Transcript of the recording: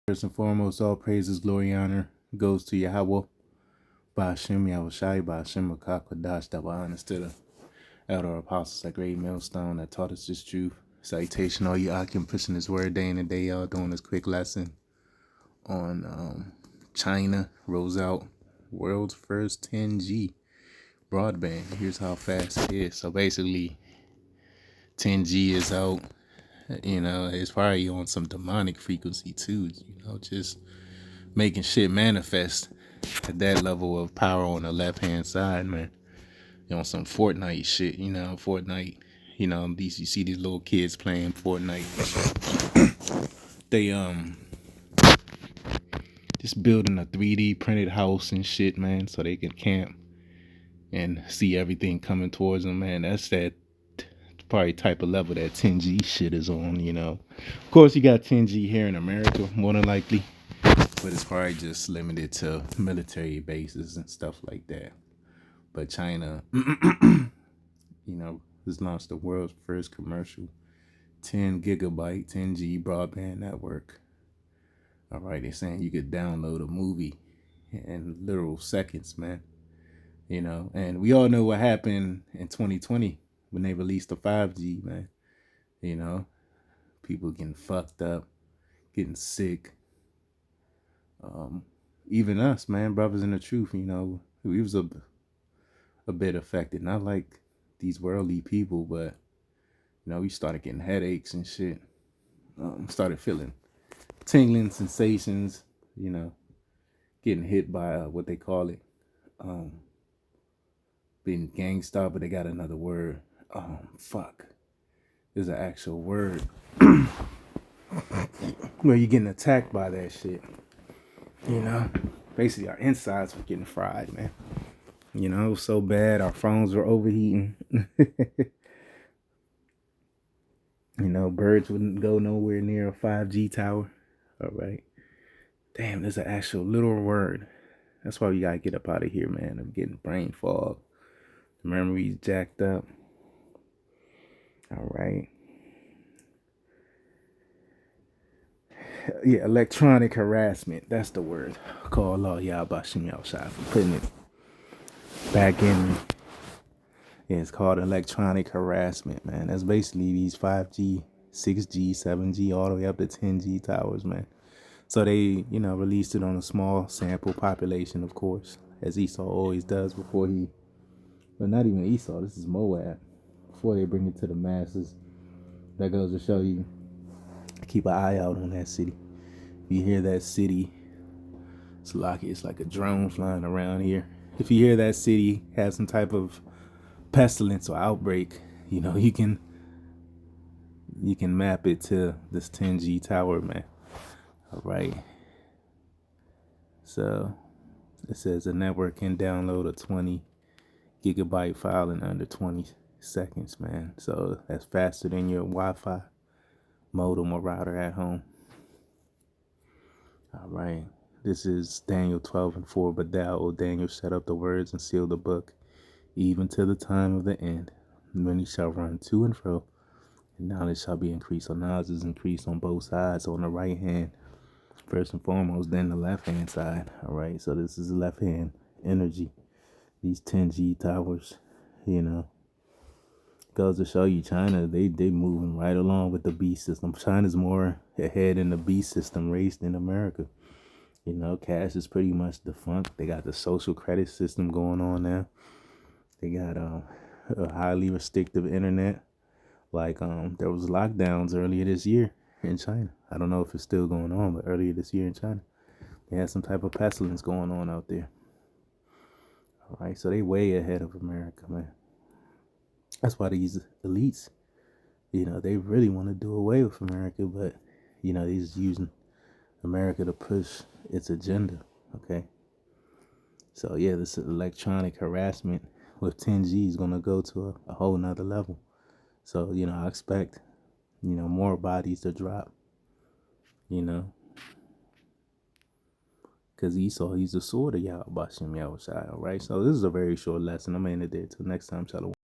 First and foremost, all praises, glory, honor goes to Yahweh, Ba'ashem Yahushai, Ba'ashem Makakwadash, Daba'an, to the elder apostles, that great millstone that taught us this truth. Salutation, all you Akim pushing this word day in and day out, doing this quick lesson on China rolls out world's first 10G broadband. Here's how fast it is. So basically, 10G is out. It's probably on some demonic frequency too, just making shit manifest at that level of power on the left hand side, man. Some Fortnite shit, Fortnite, these, you see these little kids playing Fortnite. They just building a 3D printed house and shit, man, so they can camp and see everything coming towards them, man. That's that probably type of level that 10G shit is on, Of course, you got 10G here in America, more than likely, but it's probably just limited to military bases and stuff like that. But China, has launched the world's first commercial 10 gigabyte, 10G broadband network. All right, they're saying you could download a movie in literal seconds, man. And we all know what happened in 2020 when they released the 5G, man. People getting fucked up, getting sick. Even us, man, brothers in the truth, we was a bit affected. Not like these worldly people, but, we started getting headaches and shit. Started feeling tingling sensations, getting hit by what they call it. Being gangsta, but they got another word. Fuck. There's an actual word where you're getting attacked by that shit. Basically our insides were getting fried, man. It was so bad. Our phones were overheating. Birds wouldn't go nowhere near a 5G tower. All right. Damn, there's an actual literal word. That's why we gotta get up out of here, man. I'm getting brain fog. The memory's jacked up. All right. Yeah, electronic harassment. That's the word. Call Allah Yahbashim Yahushai for putting it back in me. Yeah, it's called electronic harassment, man. That's basically these 5G, 6G, 7G, all the way up to 10G towers, man. So they, released it on a small sample population, of course, as Esau always does before he, but not even Esau, this is Moab. Before they bring it to the masses, that goes to show you, keep an eye out on that city. If you hear that city, it's like a drone flying around here. If you hear that city have some type of pestilence or outbreak, you can map it to this 10G tower, man. All right. So it says the network can download a 20 gigabyte file in under 20 seconds, man. So that's faster than your Wi-Fi modem or router at home. All right. This is Daniel 12:4. But thou, O Daniel, shut up the words and seal the book, even to the time of the end. Many shall run to and fro, and knowledge shall be increased. So knowledge is increased on both sides, on the right hand, first and foremost, then the left hand side. All right. So this is the left hand energy. These 10G towers, goes to show you China, they moving right along with the beast system. China's more ahead in the beast system race than America. Cash is pretty much defunct. They got the social credit system going on now. They got a highly restrictive internet. Like there was lockdowns earlier this year in China. I don't know if it's still going on, but earlier this year in China, they had some type of pestilence going on out there. All right, so they way ahead of America, man. That's why these elites, they really want to do away with America, but, they're just using America to push its agenda, okay? So, yeah, this electronic harassment with 10G is going to go to a whole nother level. So, I expect, more bodies to drop, because Esau, he's the sword of Yahweh Bashem Yahushai, all right? So this is a very short lesson. I'm going to end it there. Till next time, shalom.